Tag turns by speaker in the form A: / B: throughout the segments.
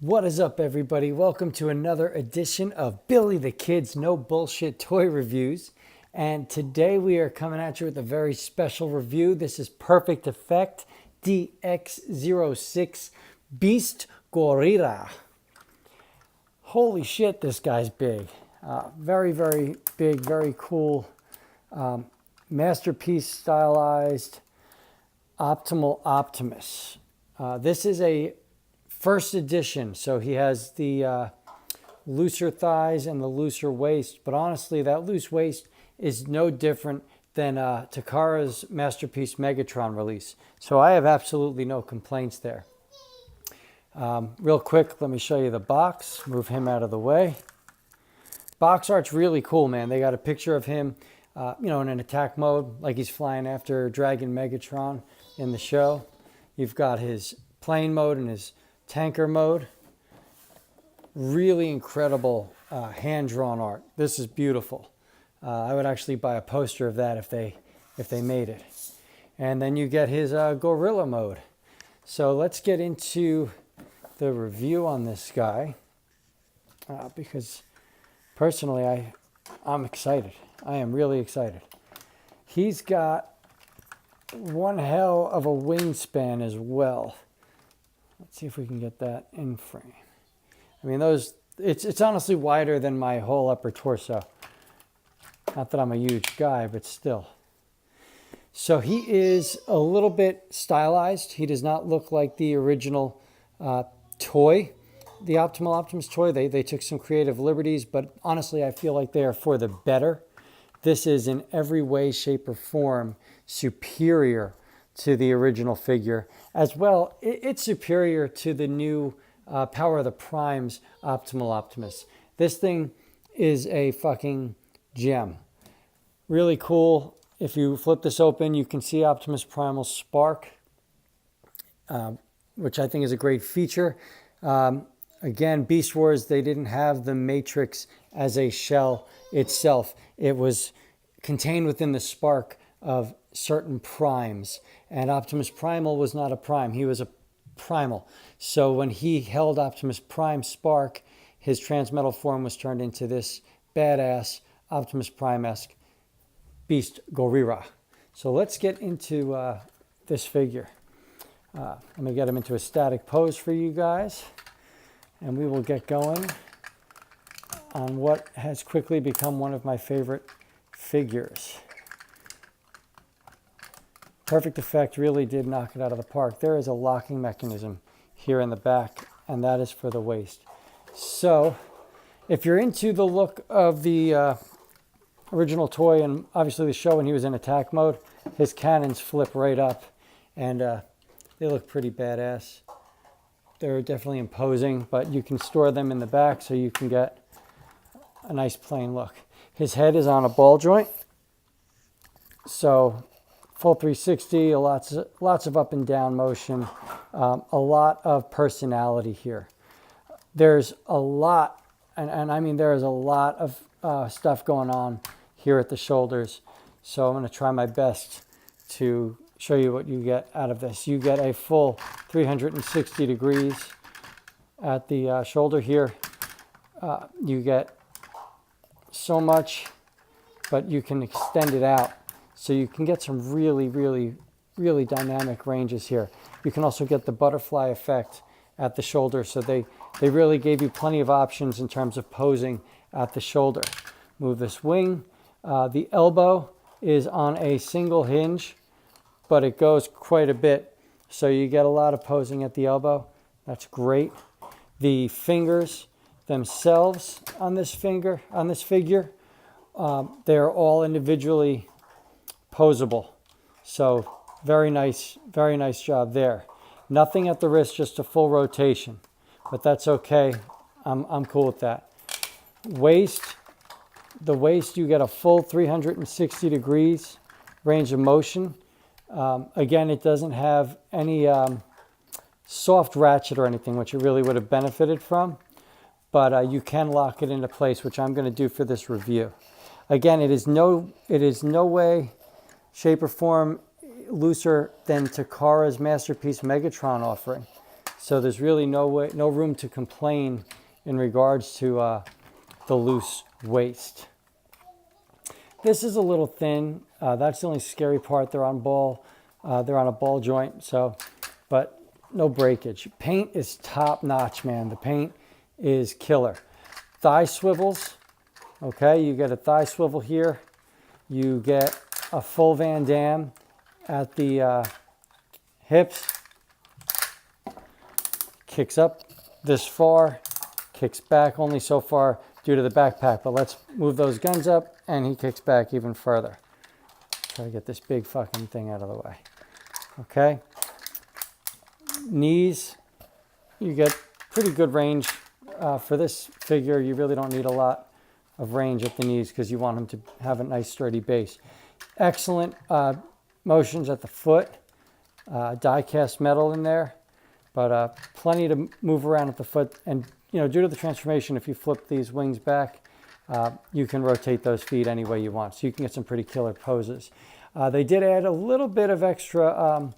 A: What is up, everybody? Welcome to another edition of Billy the Kid's No Bullshit Toy Reviews. And today we are coming at you with a very special review. This is Perfect Effect DX06 Beast Gorira. Holy shit, this guy's big. Very, very big, very cool. Masterpiece stylized Optimal Optimus. This is a first edition, so he has the looser thighs and the looser waist, but honestly that loose waist is no different than Takara's Masterpiece Megatron release, so I have absolutely no complaints there. Real quick, let me show you the box. Move him out of the way. Box art's really cool, man. They got a picture of him in an attack mode, like he's flying after Dragon Megatron in the show. You've got his plane mode and his tanker mode. Really incredible hand-drawn art. This is beautiful. I would actually buy a poster of that if they made it. And then you get his Gorilla mode. So let's get into the review on this guy because personally I'm excited. I am really excited. He's got one hell of a wingspan as well. Let's see if we can get that in frame. I mean, it's honestly wider than my whole upper torso. Not that I'm a huge guy, but still. So he is a little bit stylized. He does not look like the original toy, the Optimal Optimus toy. They took some creative liberties, but honestly, I feel like they are for the better. This is in every way, shape, or form superior to the original figure. As well, it's superior to the new Power of the Primes Optimal Optimus. This thing is a fucking gem. Really cool. If you flip this open, you can see Optimus Primal Spark, which I think is a great feature. Again, Beast Wars, they didn't have the Matrix as a shell itself. It was contained within the spark of certain primes. And Optimus Primal was not a prime. He was a primal. So when he held Optimus Prime Spark, his transmetal form was turned into this badass Optimus Prime-esque Beast Gorira. So let's get into this figure. Let me get him into a static pose for you guys. And we will get going on what has quickly become one of my favorite figures. Perfect Effect really did knock it out of the park. There is a locking mechanism here in the back, and that is for the waist. So if you're into the look of the original toy, and obviously the show when he was in attack mode, his cannons flip right up, and they look pretty badass. They're definitely imposing, but you can store them in the back so you can get a nice plain look. His head is on a ball joint, so full 360, lots of up and down motion, a lot of personality here. There's a lot, and I mean there is a lot of stuff going on here at the shoulders. So I'm going to try my best to show you what you get out of this. You get a full 360 degrees at the shoulder here. You get so much, but you can extend it out. So you can get some really, really, really dynamic ranges here. You can also get the butterfly effect at the shoulder. So they really gave you plenty of options in terms of posing at the shoulder. Move this wing. The elbow is on a single hinge, but it goes quite a bit. So you get a lot of posing at the elbow. That's great. The fingers themselves on this figure, they're all individually posable. So very nice job there. Nothing at the wrist, just a full rotation, but that's okay. I'm cool with that. The waist, you get a full 360 degrees range of motion. Again, it doesn't have any soft ratchet or anything, which it really would have benefited from, but you can lock it into place, which I'm going to do for this review. Again, it is no way, shape, or form looser than Takara's Masterpiece Megatron offering. So there's really no room to complain in regards to the loose waist. This is a little thin. That's the only scary part. They're on a ball joint. So, but no breakage. Paint is top notch, man. The paint is killer. Thigh swivels. Okay, you get a thigh swivel here. You get a full Van Damme at the hips. Kicks up this far, kicks back only so far due to the backpack. But let's move those guns up, and he kicks back even further. Try to get this big fucking thing out of the way. Okay. Knees, you get pretty good range. For this figure, you really don't need a lot of range at the knees because you want him to have a nice sturdy base. Excellent motions at the foot. Die-cast metal in there, but plenty to move around at the foot. And due to the transformation, if you flip these wings back, you can rotate those feet any way you want. So you can get some pretty killer poses. They did add a little bit of extra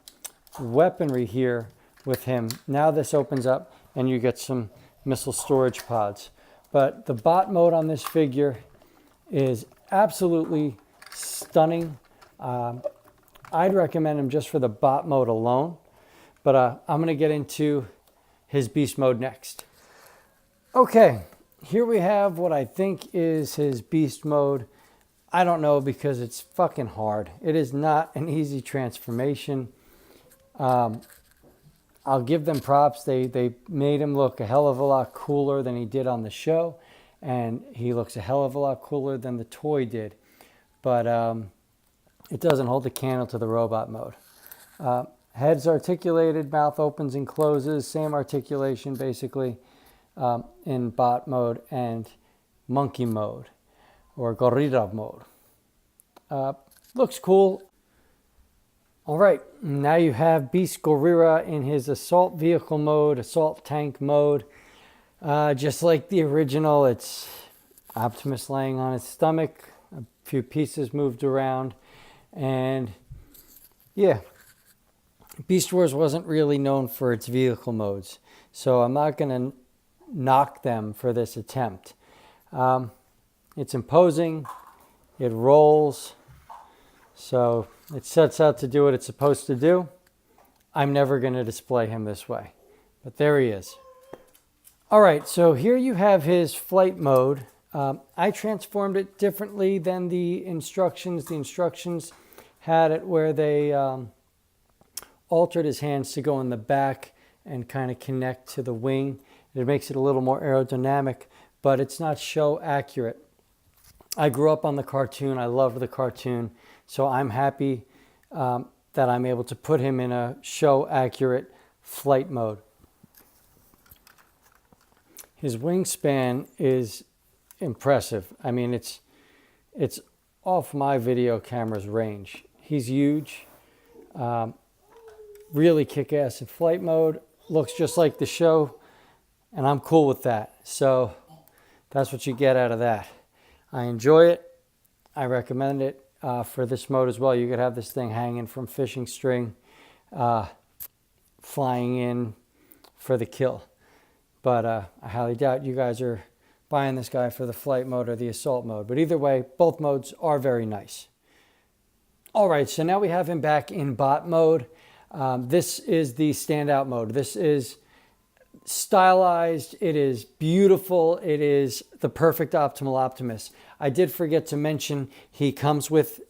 A: weaponry here with him. Now this opens up and you get some missile storage pods. But the bot mode on this figure is absolutely stunning. I'd recommend him just for the bot mode alone. But I'm going to get into his beast mode next. Okay, here we have what I think is his beast mode. I don't know because it's fucking hard. It is not an easy transformation. I'll give them props. They made him look a hell of a lot cooler than he did on the show. And he looks a hell of a lot cooler than the toy did. But it doesn't hold the candle to the robot mode. Head's articulated, mouth opens and closes. Same articulation basically in bot mode and monkey mode or Gorira mode. Looks cool. All right, now you have Beast Gorira in his assault vehicle mode, assault tank mode. Just like the original, it's Optimus laying on his stomach, a few pieces moved around, and yeah, Beast Wars wasn't really known for its vehicle modes, so I'm not going to knock them for this attempt. It's imposing, it rolls, so it sets out to do what it's supposed to do. I'm never going to display him this way, but there he is. All right, so here you have his flight mode. I transformed it differently than the instructions. The instructions had it where they altered his hands to go in the back and kind of connect to the wing. It makes it a little more aerodynamic, but it's not show accurate. I grew up on the cartoon. I loved the cartoon. So I'm happy that I'm able to put him in a show accurate flight mode. His wingspan is impressive. I mean, it's off my video camera's range. He's huge. Really kick-ass in flight mode. Looks just like the show, and I'm cool with that. So that's what you get out of that. I enjoy it. I recommend it for this mode as well. You could have this thing hanging from fishing string, flying in for the kill. But I highly doubt you guys are buying this guy for the flight mode or the assault mode. But either way, both modes are very nice. All right, so now we have him back in bot mode. This is the standout mode. This is stylized. It is beautiful. It is the perfect Optimal Optimus. I did forget to mention he comes with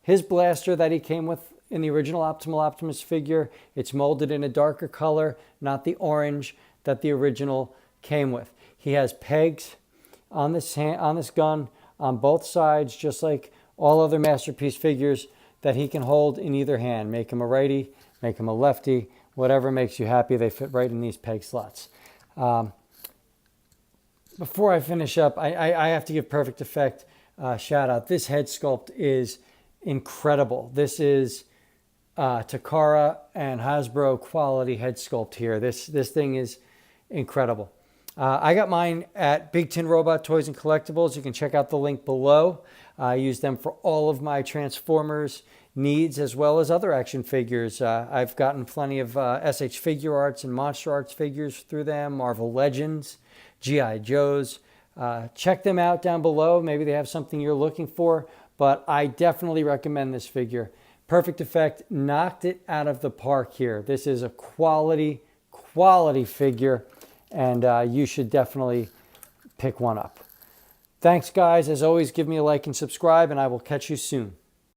A: his blaster that he came with in the original Optimal Optimus figure. It's molded in a darker color, not the orange that the original came with. He has pegs on this gun on both sides, just like all other Masterpiece figures that he can hold in either hand. Make him a righty, make him a lefty, whatever makes you happy. They fit right in these peg slots. Before I finish up, I have to give Perfect Effect a shout out. This head sculpt is incredible. This is Takara and Hasbro quality head sculpt here. This thing is incredible. I got mine at Big Tin Robot Toys and Collectibles. You can check out the link below. I use them for all of my Transformers needs as well as other action figures. I've gotten plenty of SH Figure Arts and Monster Arts figures through them, Marvel Legends, G.I. Joes. Check them out down below. Maybe they have something you're looking for, but I definitely recommend this figure. Perfect Effect knocked it out of the park here. This is a quality figure, and you should definitely pick one up. Thanks, guys. As always, give me a like and subscribe, and I will catch you soon.